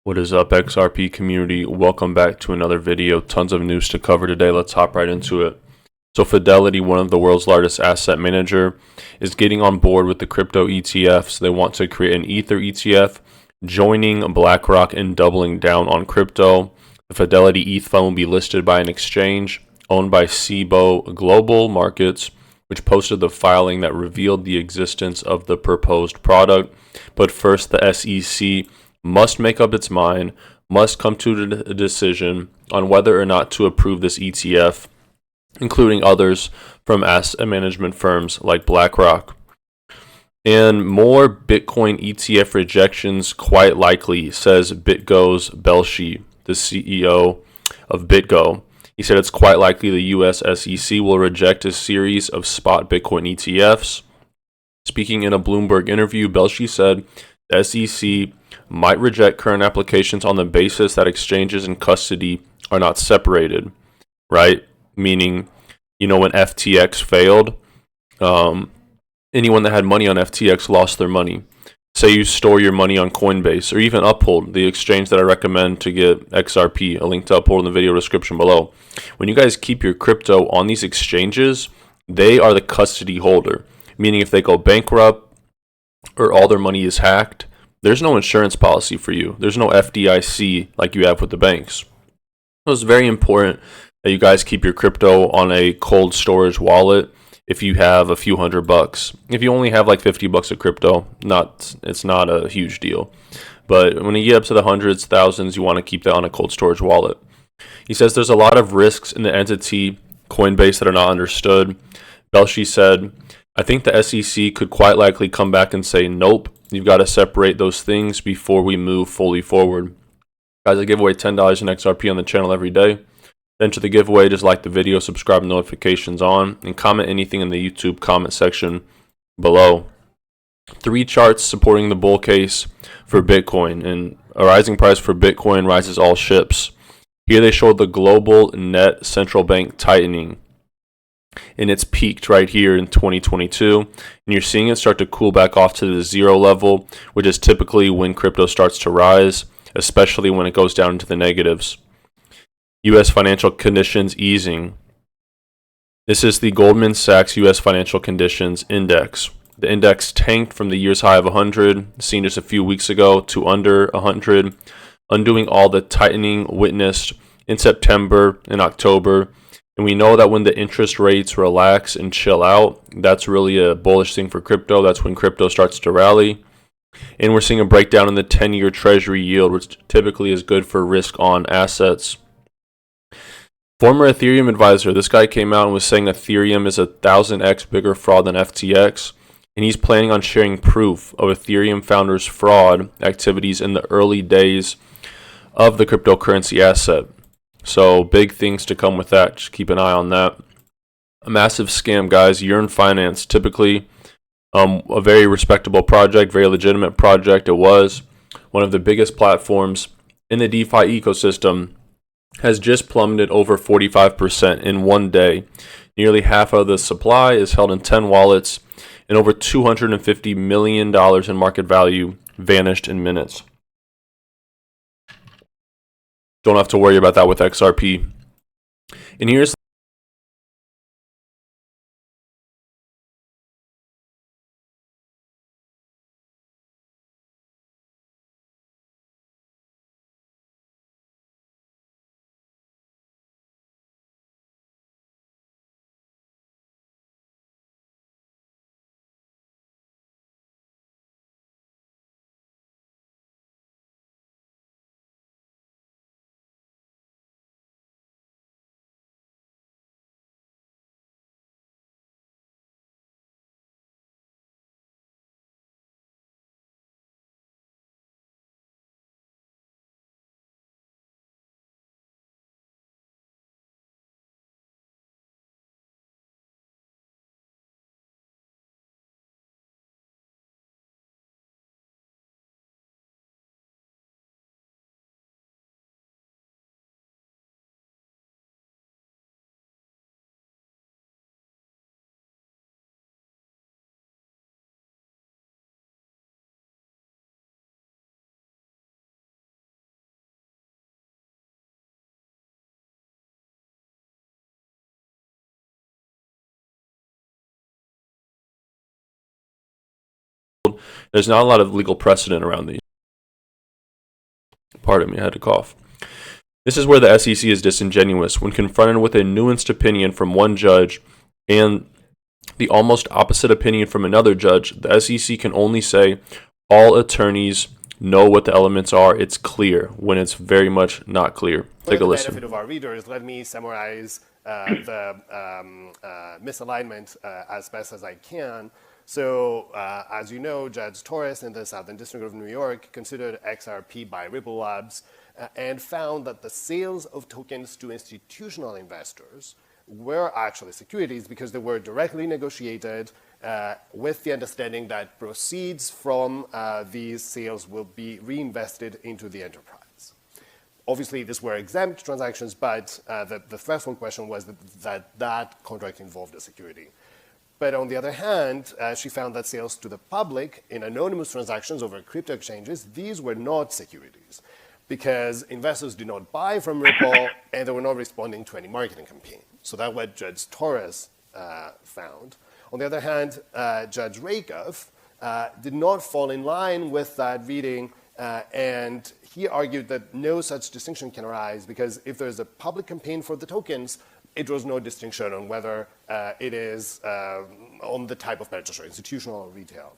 What is up, XRP community? Welcome back to another video. Tons of news to cover today. Let's hop right into it. So Fidelity, one of the world's largest asset manager, is getting on board with the crypto ETFs. They want to create an Ether ETF, joining BlackRock and doubling down on crypto. The Fidelity ETH fund will be listed by an exchange owned by Cboe Global Markets, which posted the filing that revealed the existence of the proposed product. But first, the SEC must make up its mind, must come to a decision on whether or not to approve this ETF, including others from asset management firms like BlackRock. And more Bitcoin ETF rejections quite likely, says BitGo's Belshi, the CEO of BitGo. He said it's quite likely the US SEC will reject a series of spot Bitcoin ETFs. Speaking in a Bloomberg interview, Belshi said the SEC might reject current applications on the basis that exchanges and custody are not separated, right? Meaning, when FTX failed, anyone that had money on FTX lost their money. Say you store your money on Coinbase or even Uphold, the exchange that I recommend to get XRP, a link to Uphold in the video description below. When you guys keep your crypto on these exchanges, they are the custody holder, meaning if they go bankrupt or all their money is hacked, there's no insurance policy for you. There's no FDIC like you have with the banks. So it's very important that you guys keep your crypto on a cold storage wallet if you have a few $100. If you only have like $50 of crypto, it's not a huge deal. But when you get up to the hundreds, thousands, you want to keep that on a cold storage wallet. He says there's a lot of risks in the entity Coinbase that are not understood. Belshi said, I think the SEC could quite likely come back and say, nope, you've got to separate those things before we move fully forward. Guys, I give away $10 in XRP on the channel every day. Enter the giveaway, just like the video, subscribe, notifications on, and comment anything in the YouTube comment section below. 3 charts supporting the bull case for Bitcoin, and a rising price for Bitcoin rises all ships. Here they show the global net central bank tightening, and it's peaked right here in 2022, and you're seeing it start to cool back off to the 0 level, which is typically when crypto starts to rise, especially when it goes down into the negatives. U.S. financial conditions easing. This is the Goldman Sachs U.S. Financial Conditions Index. The index tanked from the year's high of 100, seen just a few weeks ago, to under 100, undoing all the tightening witnessed in September and October. And we know that when the interest rates relax and chill out, that's really a bullish thing for crypto. That's when crypto starts to rally. And we're seeing a breakdown in the 10-year Treasury yield, which typically is good for risk-on assets. Former Ethereum advisor, this guy came out and was saying Ethereum is 1,000x bigger fraud than FTX, and he's planning on sharing proof of Ethereum founders' fraud activities in the early days of the cryptocurrency asset. So big things to come with that. Just keep an eye on that. A massive scam, guys. Herein Finance, typically a very respectable project, very legitimate project. It was one of the biggest platforms in the DeFi ecosystem, has just plummeted over 45% in one day. Nearly half of the supply is held in 10 wallets, and over $250 million in market value vanished in minutes. Don't have to worry about that with XRP. And here's There's not a lot of legal precedent around these. Pardon me, I had to cough. This is where the SEC is disingenuous when confronted with a nuanced opinion from one judge and the almost opposite opinion from another judge. The SEC can only say all attorneys know what the elements are. It's clear when it's very much not clear. Take a listen. For the benefit of our readers, let me summarize the misalignment as best as I can. So, as you know, Judge Torres in the Southern District of New York considered XRP by Ripple Labs and found that the sales of tokens to institutional investors were actually securities because they were directly negotiated with the understanding that proceeds from these sales will be reinvested into the enterprise. Obviously, these were exempt transactions, but the threshold question was that contract involved a security. But on the other hand, she found that sales to the public in anonymous transactions over crypto exchanges, these were not securities because investors did not buy from Ripple and they were not responding to any marketing campaign. So that's what Judge Torres found. On the other hand, Judge Rakoff did not fall in line with that reading, and he argued that no such distinction can arise because if there's a public campaign for the tokens, it draws no distinction on whether it is on the type of purchaser, institutional or retail.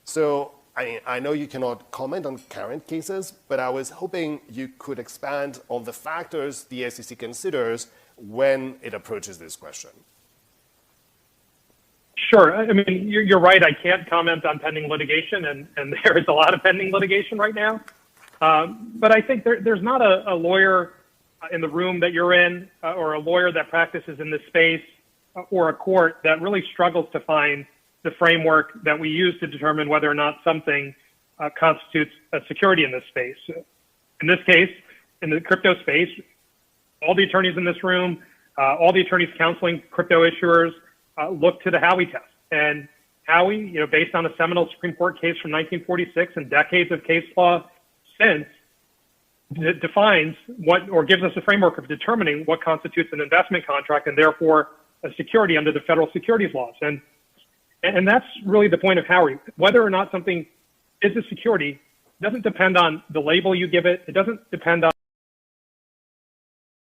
So I know you cannot comment on current cases, but I was hoping you could expand on the factors the SEC considers when it approaches this question. Sure. I mean, you're right. I can't comment on pending litigation, and there is a lot of pending litigation right now. But I think there's not a lawyer in the room that you're in or a lawyer that practices in this space or a court that really struggles to find the framework that we use to determine whether or not something constitutes a security in this space. In this case, in the crypto space, all the attorneys in this room, all the attorneys counseling crypto issuers look to the Howey test. And Howey, based on a seminal Supreme Court case from 1946 and decades of case law since, defines what, or gives us a framework of determining what constitutes an investment contract and therefore a security under the federal securities laws. And that's really the point of Howey. Whether or not something is a security doesn't depend on the label you give it. It doesn't depend on.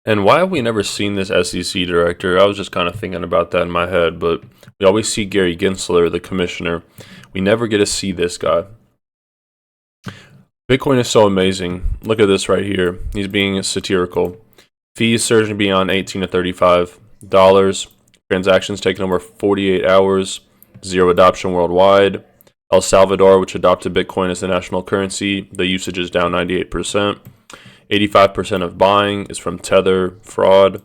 And why have we never seen this SEC director? I was just kind of thinking about that in my head, but we always see Gary Gensler, the commissioner. We never get to see this guy. Bitcoin is so amazing. Look at this right here. He's being satirical. Fees surging beyond $18 to $35. Transactions taking over 48 hours. Zero adoption worldwide. El Salvador, which adopted Bitcoin as the national currency, the usage is down 98%. 85% of buying is from Tether fraud.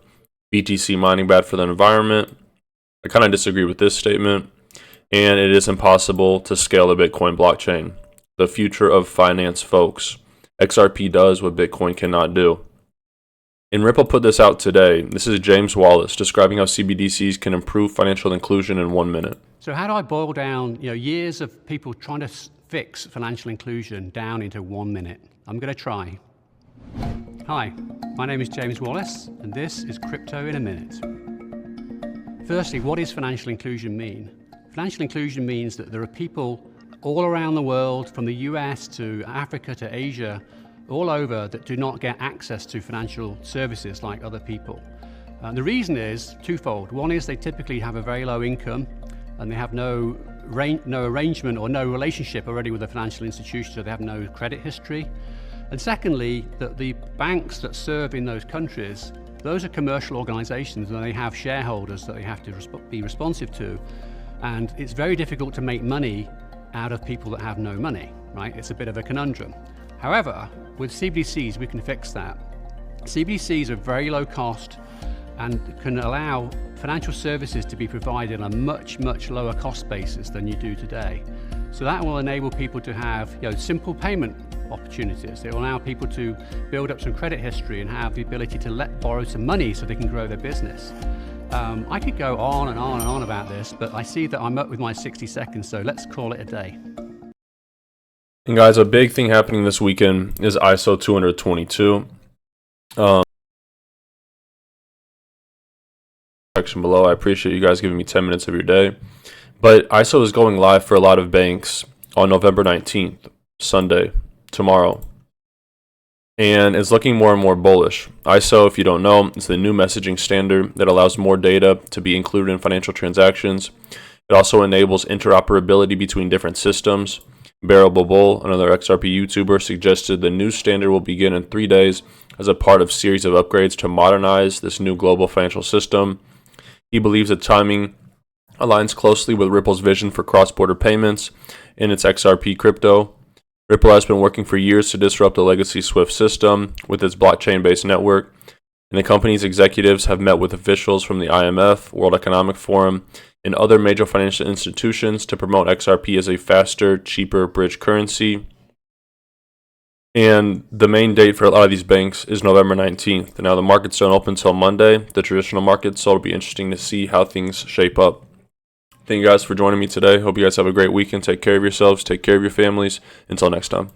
BTC mining bad for the environment. I kind of disagree with this statement. And it is impossible to scale the Bitcoin blockchain. The future of finance, folks. XRP does what Bitcoin cannot do. And Ripple put this out today. This is James Wallace describing how CBDCs can improve financial inclusion in 1 minute. So how do I boil down years of people trying to fix financial inclusion down into 1 minute? I'm going to try. Hi, my name is James Wallace, and this is Crypto in a Minute. Firstly, what does financial inclusion mean? Financial inclusion means that there are people all around the world, from the US to Africa to Asia, all over, that do not get access to financial services like other people. The reason is twofold. One is they typically have a very low income and they have no arrangement or no relationship already with a financial institution, so they have no credit history. And secondly, that the banks that serve in those countries, those are commercial organizations and they have shareholders that they have to be responsive to. And it's very difficult to make money out of people that have no money, right? It's a bit of a conundrum. However, with CBDCs, we can fix that. CBDCs are very low cost and can allow financial services to be provided on a much, much lower cost basis than you do today. So that will enable people to have simple payment opportunities. It will allow people to build up some credit history and have the ability to borrow some money so they can grow their business. I could go on and on and on about this, but I see that I'm up with my 60 seconds, so let's call it a day. And guys, a big thing happening this weekend is ISO 222. Section below. I appreciate you guys giving me 10 minutes of your day. But ISO is going live for a lot of banks on November 19th, Sunday, tomorrow. And it's looking more and more bullish. ISO, if you don't know, is the new messaging standard that allows more data to be included in financial transactions. It also enables interoperability between different systems. Bearable Bull, another XRP YouTuber, suggested the new standard will begin in 3 days as a part of a series of upgrades to modernize this new global financial system. He believes the timing aligns closely with Ripple's vision for cross-border payments in its XRP crypto. Ripple has been working for years to disrupt the legacy SWIFT system with its blockchain-based network, and the company's executives have met with officials from the IMF, World Economic Forum, and other major financial institutions to promote XRP as a faster, cheaper bridge currency. And the main date for a lot of these banks is November 19th. Now, the markets don't open until Monday, the traditional markets, so it'll be interesting to see how things shape up. Thank you guys for joining me today. Hope you guys have a great weekend. Take care of yourselves. Take care of your families. Until next time.